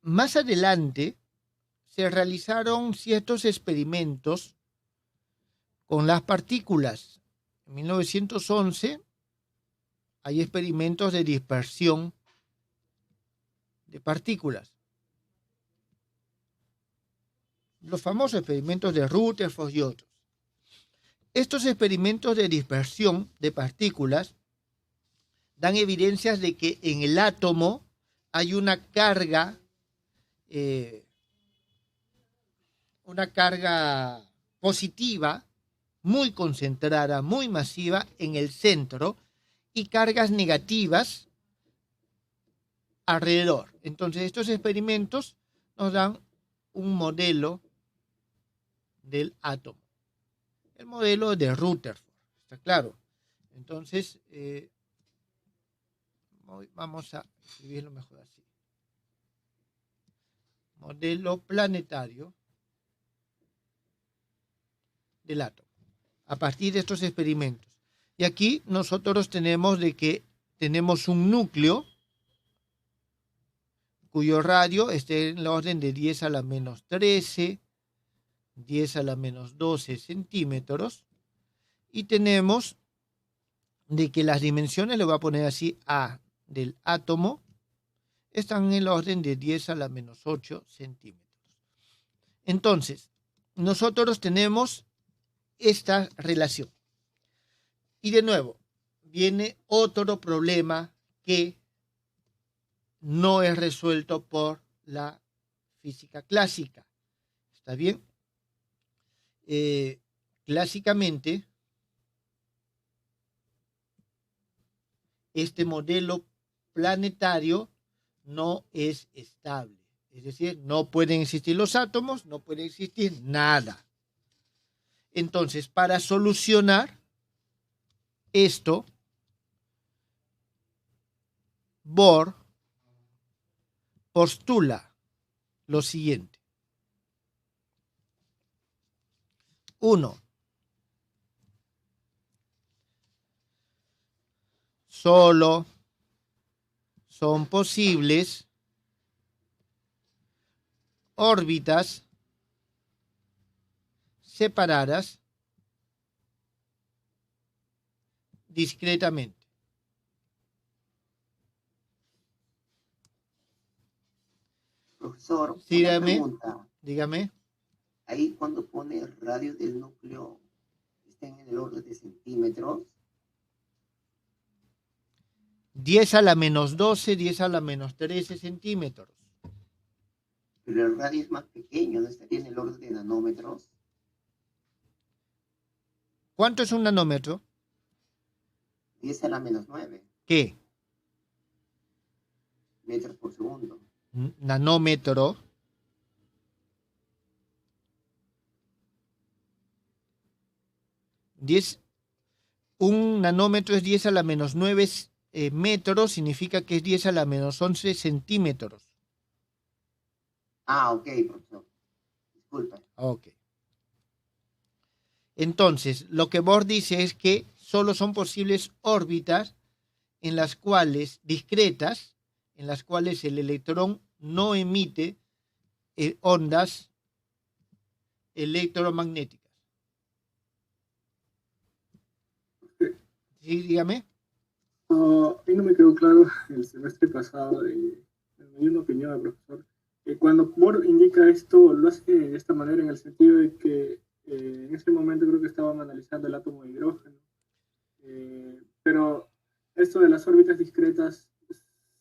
más adelante se realizaron ciertos experimentos con las partículas. En 1911 hay experimentos de dispersión de partículas. Los famosos experimentos de Rutherford y otros. Estos experimentos de dispersión de partículas dan evidencias de que en el átomo hay una carga positiva muy concentrada, muy masiva en el centro y cargas negativas alrededor. Entonces estos experimentos nos dan un modelo del átomo. El modelo de Rutherford, ¿está claro? Entonces, vamos a escribirlo mejor así. Modelo planetario del átomo, a partir de estos experimentos. Y aquí nosotros tenemos de que tenemos un núcleo cuyo radio esté en la orden de 10 a la menos 13, 10 a la menos 12 centímetros, y tenemos de que las dimensiones, le voy a poner así, A del átomo, están en la orden de 10 a la menos 8 centímetros. Entonces, nosotros tenemos esta relación. Y de nuevo, viene otro problema que no es resuelto por la física clásica. ¿Está bien? Clásicamente, este modelo planetario no es estable. Es decir, no pueden existir los átomos, no puede existir nada. Entonces, para solucionar esto, Bohr postula lo siguiente. 1. Solo son posibles órbitas separadas discretamente. Profesor, Sí, una pregunta. Dígame. Ahí cuando pone radio del núcleo, ¿están en el orden de centímetros? 10 a la menos 12, 10 a la menos 13 centímetros. Pero el radio es más pequeño, ¿no estaría en el orden de nanómetros? ¿Cuánto es un nanómetro? 10 a la menos 9. ¿Qué? Metros por segundo. Nanómetro. Un nanómetro es 10 a la menos 9 metros, significa que es 10 a la menos 11 centímetros. Ah, ok, profesor. Disculpa. Ok. Entonces, lo que Bohr dice es que solo son posibles órbitas en las cuales, discretas, en las cuales el electrón no emite ondas electromagnéticas. Sí, dígame. A mí no me quedó claro el semestre pasado, me dio una opinión, profesor. Cuando Bohr indica esto, lo hace de esta manera en el sentido de que en ese momento creo que estaban analizando el átomo de hidrógeno. Pero esto de las órbitas discretas,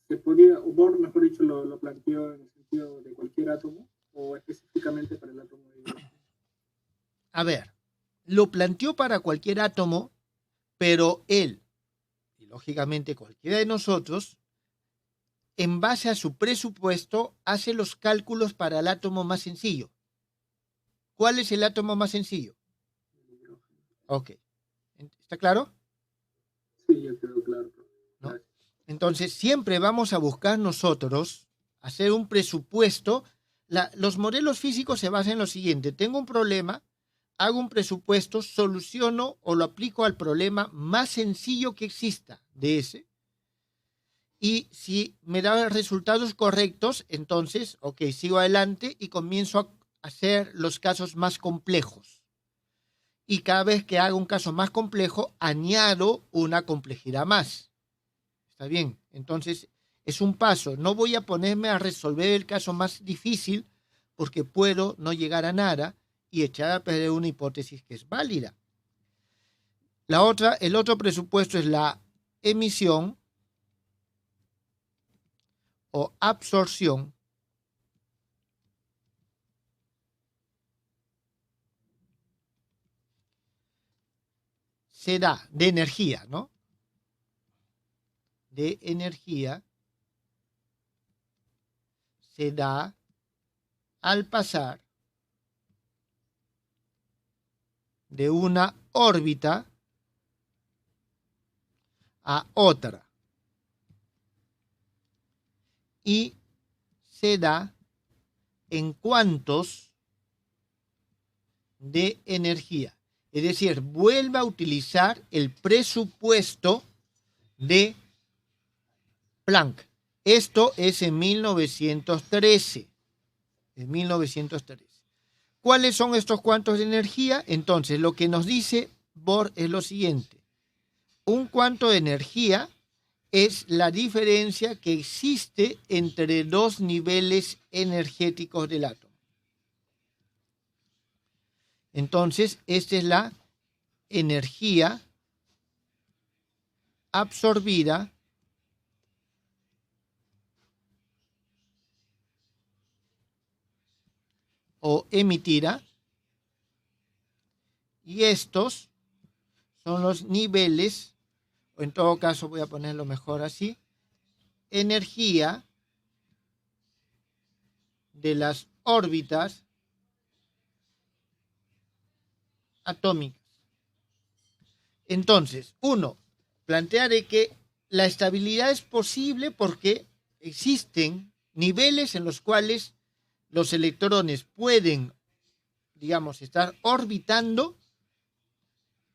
¿se podía, o Bohr, mejor dicho, lo planteó en el sentido de cualquier átomo o específicamente para el átomo de hidrógeno? A ver, lo planteó para cualquier átomo, pero él, y lógicamente cualquiera de nosotros, en base a su presupuesto, hace los cálculos para el átomo más sencillo. ¿Cuál es el átomo más sencillo? Ok. ¿Está claro? Sí, ya quedó claro. ¿No? Entonces, siempre vamos a buscar nosotros hacer un presupuesto. Los modelos físicos se basan en lo siguiente. Tengo un problema, hago un presupuesto, soluciono o lo aplico al problema más sencillo que exista de ese. Y si me da resultados correctos, entonces, ok, sigo adelante y comienzo a hacer los casos más complejos. Y cada vez que haga un caso más complejo, añado una complejidad más. ¿Está bien? Entonces, es un paso. No voy a ponerme a resolver el caso más difícil porque puedo no llegar a nada y echar a perder una hipótesis que es válida. El otro presupuesto es la emisión o absorción se da de energía, ¿no? De energía se da al pasar de una órbita a otra. Y se da en cuantos de energía. Es decir, vuelve a utilizar el presupuesto de Planck. Esto es en 1913. En 1913. ¿Cuáles son estos cuantos de energía? Entonces, lo que nos dice Bohr es lo siguiente. Un cuanto de energía es la diferencia que existe entre dos niveles energéticos del átomo. Entonces, esta es la energía absorbida o emitida, y estos son los niveles, o en todo caso voy a ponerlo mejor así, energía de las órbitas atómicas. Entonces, uno, plantea de que la estabilidad es posible porque existen niveles en los cuales los electrones pueden, digamos, estar orbitando,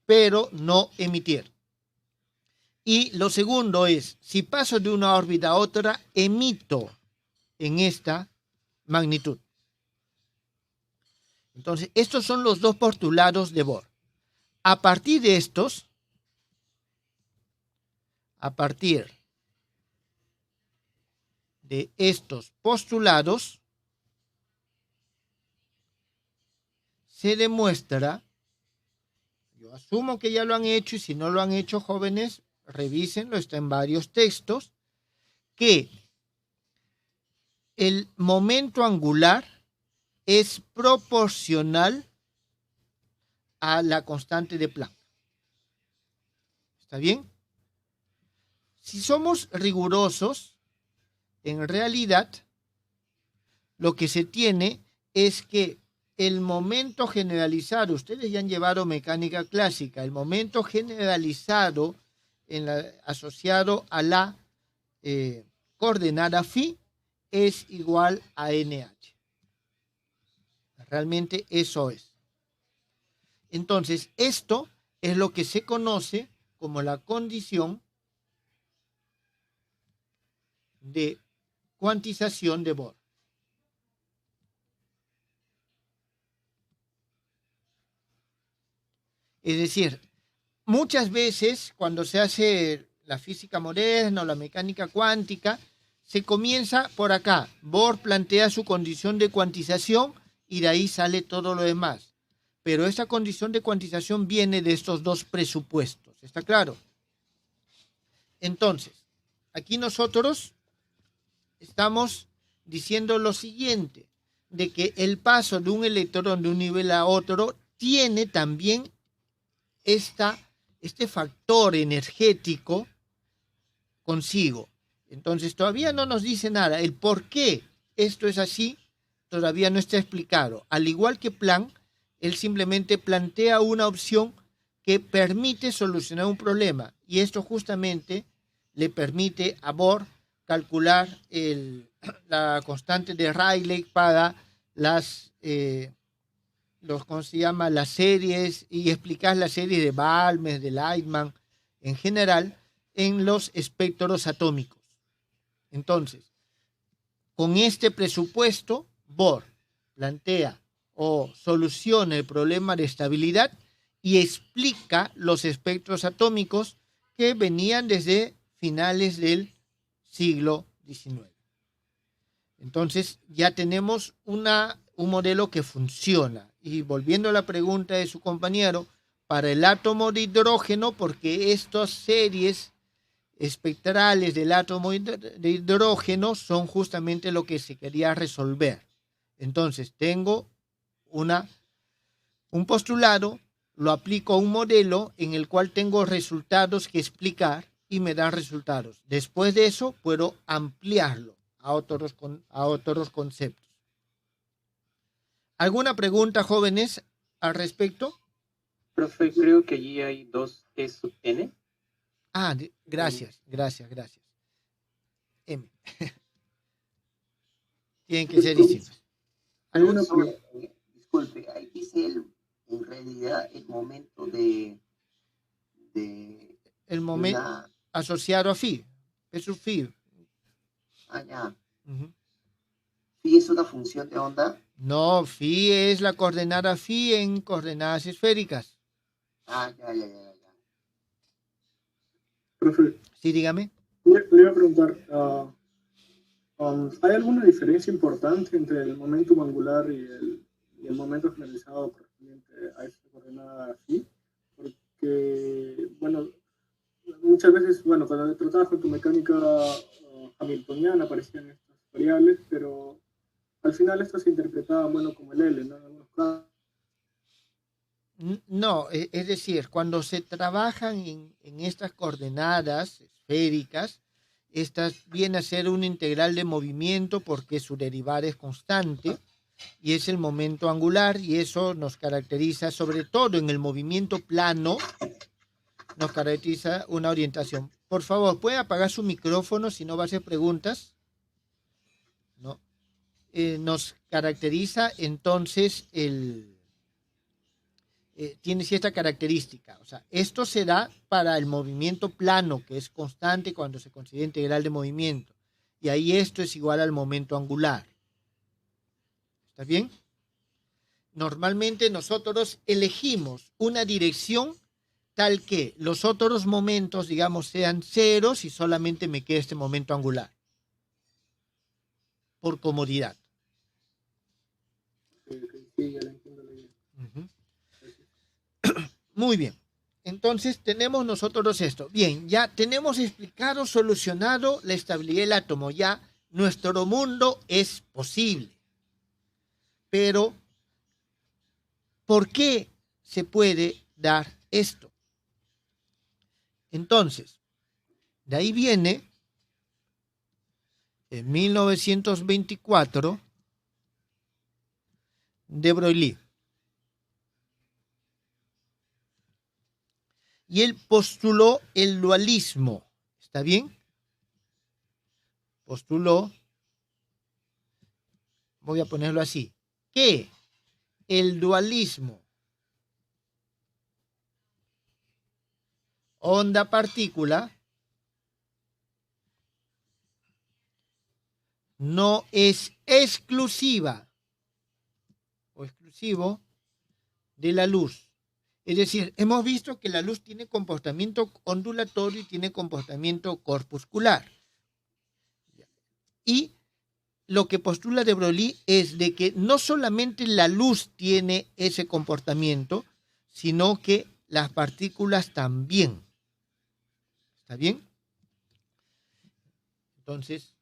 pero no emitir. Y lo segundo es, si paso de una órbita a otra, emito en esta magnitud. Entonces, estos son los dos postulados de Bohr. A partir de estos, postulados, se demuestra, yo asumo que ya lo han hecho y si no lo han hecho, jóvenes, revísenlo, está en varios textos, que el momento angular es proporcional a la constante de Planck. ¿Está bien? Si somos rigurosos, en realidad, lo que se tiene es que el momento generalizado, ustedes ya han llevado mecánica clásica, el momento generalizado asociado a la coordenada phi es igual a NH. Realmente eso es. Entonces, esto es lo que se conoce como la condición de cuantización de Bohr. Es decir, muchas veces cuando se hace la física moderna o la mecánica cuántica, se comienza por acá. Bohr plantea su condición de cuantización y de ahí sale todo lo demás. Pero esta condición de cuantización viene de estos dos presupuestos. ¿Está claro? Entonces, aquí nosotros estamos diciendo lo siguiente, de que el paso de un electrón de un nivel a otro tiene también este factor energético consigo. Entonces todavía no nos dice nada. El por qué esto es así todavía no está explicado. Al igual que Planck, él simplemente plantea una opción que permite solucionar un problema. Y esto justamente le permite a Bohr calcular la constante de Rayleigh para las series y explicar las series de Balmer, de Lightman, en general, en los espectros atómicos. Entonces, con este presupuesto, Bohr plantea o soluciona el problema de estabilidad y explica los espectros atómicos que venían desde finales del siglo XIX. Entonces ya tenemos un modelo que funciona. Y volviendo a la pregunta de su compañero, para el átomo de hidrógeno, porque estas series espectrales del átomo de hidrógeno son justamente lo que se quería resolver. Entonces tengo un postulado, lo aplico a un modelo en el cual tengo resultados que explicar y me dan resultados. Después de eso puedo ampliarlo a otros conceptos. ¿Alguna pregunta, jóvenes, al respecto? Profe, creo que allí hay 2 E sub n. Gracias. M. Tienen que ser distintos. Disculpe, ahí dice en realidad el momento el momento asociado a phi. Es un phi. Ya. Uh-huh. ¿Phi es una función de onda? No, phi es la coordenada phi en coordenadas esféricas. Ya. Profe. Sí, dígame. Le iba a preguntar, ¿hay alguna diferencia importante entre el momentum angular y el momento generalizado correspondiente a esta coordenada phi? Porque, bueno, muchas veces, bueno, cuando tratabas con tu mecánica hamiltoniana aparecían estas variables, pero al final esto se interpretaba, bueno, como el L, ¿no? En algunos casos. No, es decir, cuando se trabajan en estas coordenadas esféricas, estas vienen a ser una integral de movimiento porque su derivada es constante y es el momento angular, y eso nos caracteriza, sobre todo en el movimiento plano, nos caracteriza una orientación. Por favor, ¿puede apagar su micrófono si no va a hacer preguntas? No. Nos caracteriza entonces tiene cierta característica. O sea, esto se da para el movimiento plano, que es constante cuando se considera integral de movimiento. Y ahí esto es igual al momento angular. ¿Está bien? Normalmente nosotros elegimos una dirección tal que los otros momentos, digamos, sean ceros y solamente me quede este momento angular. Por comodidad. Sí, ya lo entiendo. Uh-huh. Muy bien. Entonces tenemos nosotros esto. Bien, ya tenemos explicado, solucionado la estabilidad del átomo. Ya nuestro mundo es posible. Pero, ¿por qué se puede dar esto? Entonces, de ahí viene, en 1924, de Broglie. Y él postuló el dualismo. ¿Está bien? Postuló, voy a ponerlo así, que el dualismo onda-partícula no es exclusiva o exclusivo de la luz. Es decir, hemos visto que la luz tiene comportamiento ondulatorio y tiene comportamiento corpuscular. Y lo que postula de Broglie es de que no solamente la luz tiene ese comportamiento, sino que las partículas también. ¿Está bien? Entonces,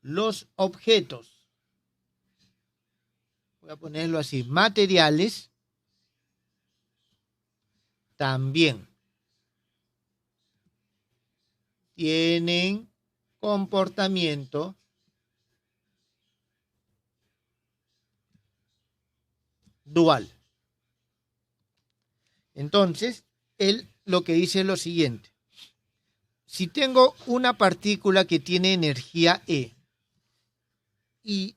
los objetos, voy a ponerlo así, materiales, también tienen comportamiento dual. Entonces, él lo que dice es lo siguiente. Si tengo una partícula que tiene energía E y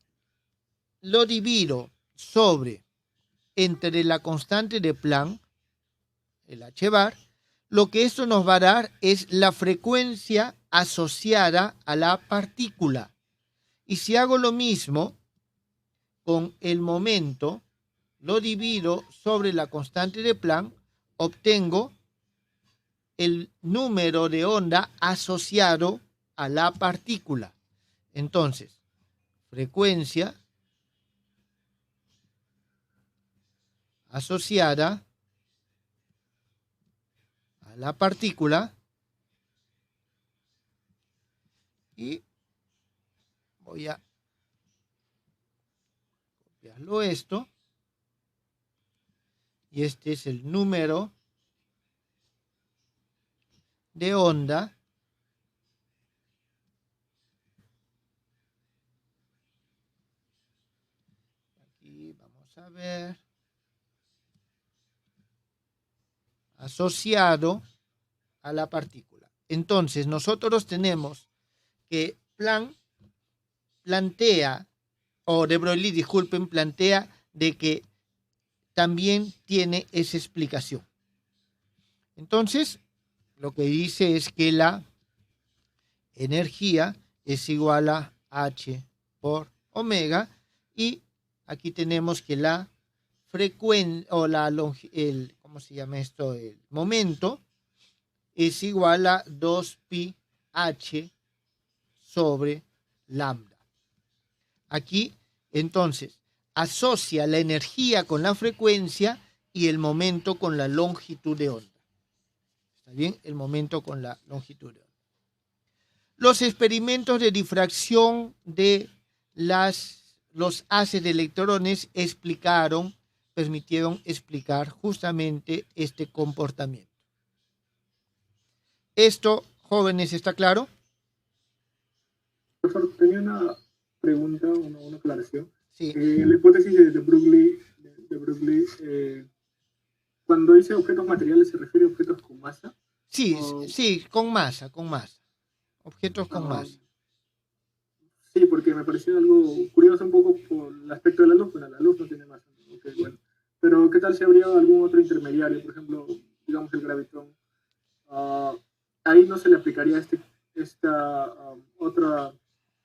lo divido entre la constante de Planck, el h bar, lo que esto nos va a dar es la frecuencia asociada a la partícula. Y si hago lo mismo con el momento, lo divido sobre la constante de Planck, obtengo el número de onda asociado a la partícula. Entonces, frecuencia asociada a la partícula, y voy a copiarlo esto, y este es el número de onda aquí vamos a ver asociado a la partícula. Entonces nosotros tenemos que Planck plantea, o de Broglie, disculpen, plantea de que también tiene esa explicación. Entonces, lo que dice es que la energía es igual a H por omega, y aquí tenemos que la frecuencia o ¿cómo se llama esto? El momento es igual a 2pi h sobre lambda. Aquí, entonces, asocia la energía con la frecuencia y el momento con la longitud de onda. ¿Está bien? El momento con la longitud de onda. Los experimentos de difracción de los haces de electrones permitieron explicar justamente este comportamiento. Esto, jóvenes, ¿está claro? Profesor, tenía una pregunta, una aclaración. Sí. La hipótesis de Broglie, cuando dice objetos materiales, ¿se refiere a objetos con masa? Sí, sí, con masa. Objetos con masa. Sí, porque me pareció algo curioso un poco por el aspecto de la luz. Bueno, la luz no tiene masa. Okay, bueno. Pero ¿qué tal si habría algún otro intermediario? Por ejemplo, digamos el gravitón. Ahí no se le aplicaría esta otra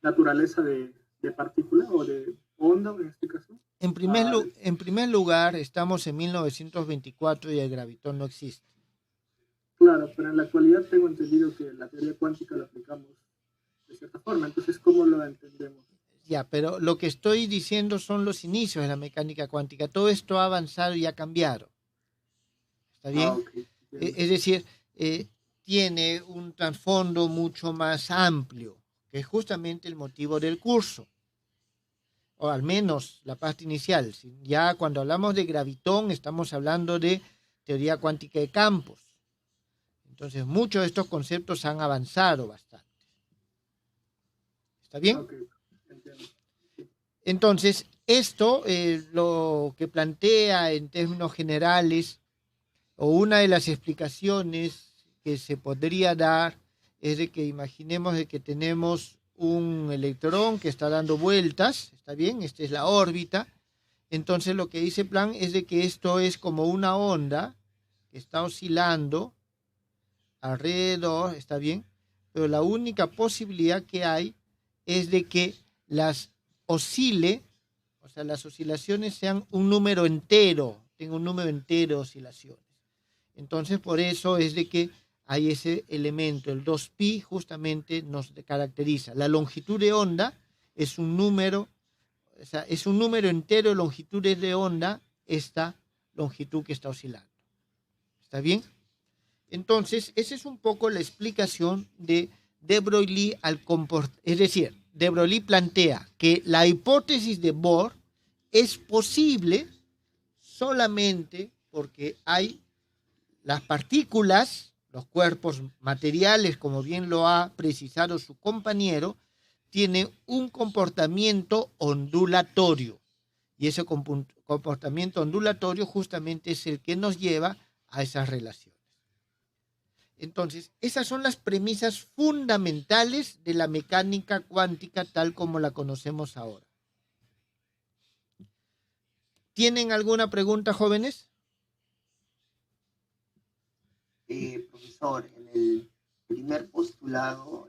naturaleza de partícula o de onda en este caso. En primer lugar, estamos en 1924 y el gravitón no existe. Claro, pero en la actualidad tengo entendido que la teoría cuántica la aplicamos de cierta forma. Entonces, ¿cómo lo entendemos? Ya, pero lo que estoy diciendo son los inicios de la mecánica cuántica. Todo esto ha avanzado y ha cambiado. ¿Está bien? Okay. Es decir, tiene un trasfondo mucho más amplio, que es justamente el motivo del curso, o al menos la parte inicial. Ya cuando hablamos de gravitón estamos hablando de teoría cuántica de campos. Entonces muchos de estos conceptos han avanzado bastante. ¿Está bien? Okay. Entiendo. Entonces, esto lo que plantea en términos generales, o una de las explicaciones que se podría dar, es de que imaginemos de que tenemos un electrón que está dando vueltas, ¿está bien? Esta es la órbita. Entonces lo que dice Planck es de que esto es como una onda que está oscilando alrededor, ¿está bien? Pero la única posibilidad que hay es de que las oscilaciones sean un número entero, tenga un número entero de oscilaciones. Entonces, por eso es de que hay ese elemento, el 2pi justamente nos caracteriza. La longitud de onda es un número, es un número entero de longitudes de onda, esta longitud que está oscilando. ¿Está bien? Entonces, esa es un poco la explicación de Broglie al comportamiento. Es decir, de Broglie plantea que la hipótesis de Bohr es posible solamente porque hay las partículas, los cuerpos materiales, como bien lo ha precisado su compañero, tienen un comportamiento ondulatorio. Y ese comportamiento ondulatorio justamente es el que nos lleva a esas relaciones. Entonces, esas son las premisas fundamentales de la mecánica cuántica tal como la conocemos ahora. ¿Tienen alguna pregunta, jóvenes? Profesor, en primer postulado,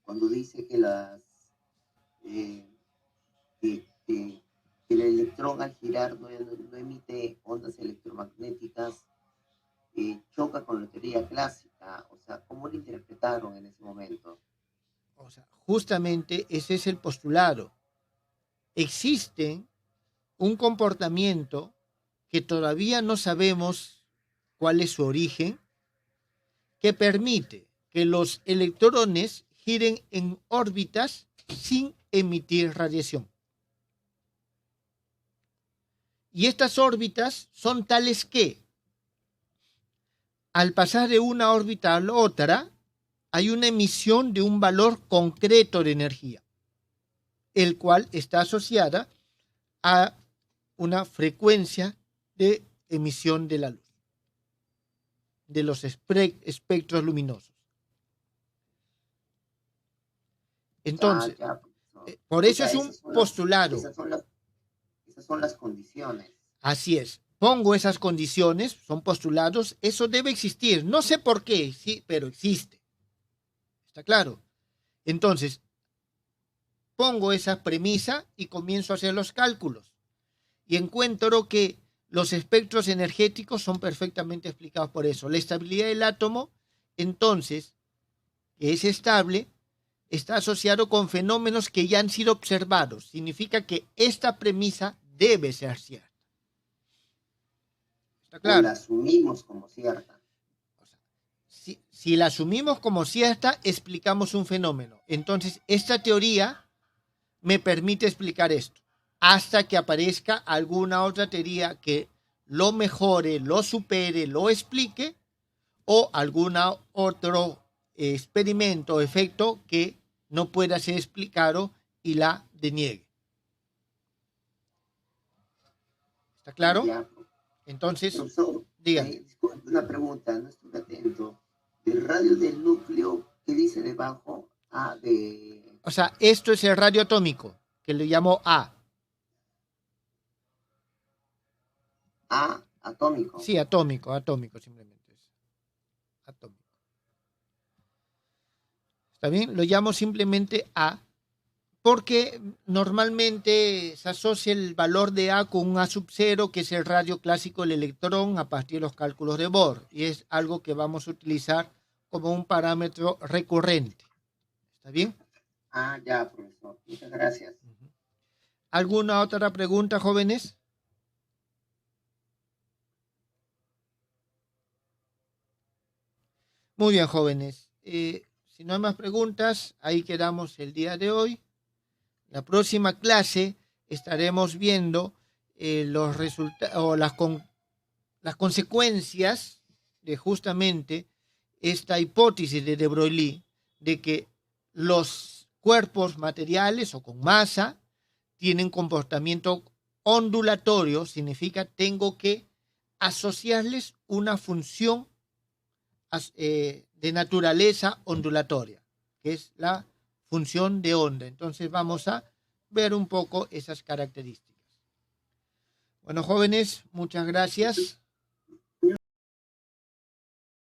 cuando dice que que el electrón al girar no emite ondas electromagnéticas, choca con la teoría clásica. O sea, ¿cómo lo interpretaron en ese momento? O sea, justamente ese es el postulado. Existe un comportamiento que todavía no sabemos cuál es su origen, que permite que los electrones giren en órbitas sin emitir radiación. Y estas órbitas son tales que, al pasar de una órbita a la otra, hay una emisión de un valor concreto de energía, el cual está asociada a una frecuencia de emisión de la luz, de los espectros luminosos. Entonces, por eso es un postulado. Esas son las condiciones. Así es. Pongo esas condiciones, son postulados, eso debe existir. No sé por qué, sí, pero existe. ¿Está claro? Entonces, pongo esa premisa y comienzo a hacer los cálculos. Y encuentro que los espectros energéticos son perfectamente explicados por eso. La estabilidad del átomo, entonces, que es estable, está asociado con fenómenos que ya han sido observados. Significa que esta premisa debe ser cierta. ¿Está claro? O la asumimos como cierta. O sea, si la asumimos como cierta, explicamos un fenómeno. Entonces, esta teoría me permite explicar esto, hasta que aparezca alguna otra teoría que lo mejore, lo supere, lo explique, o algún otro experimento o efecto que no pueda ser explicado y la deniegue. ¿Está claro? Ya. Entonces, profesor, dígame. Una pregunta, no estoy atento. El radio del núcleo, ¿qué dice debajo? O sea, esto es el radio atómico, que le llamo A. A, atómico. Sí, atómico simplemente. Atómico. ¿Está bien? Lo llamo simplemente A, porque normalmente se asocia el valor de A con un A sub 0, que es el radio clásico del electrón a partir de los cálculos de Bohr, y es algo que vamos a utilizar como un parámetro recurrente. ¿Está bien? Ah, ya, profesor. Muchas gracias. ¿Alguna otra pregunta, jóvenes? Muy bien, jóvenes. Si no hay más preguntas, ahí quedamos el día de hoy. La próxima clase estaremos viendo los resultados o las consecuencias de justamente esta hipótesis de De Broglie de que los cuerpos materiales o con masa tienen comportamiento ondulatorio. Significa tengo que asociarles una función de naturaleza ondulatoria, que es la función de onda. Entonces vamos a ver un poco esas características. Bueno, jóvenes, muchas gracias.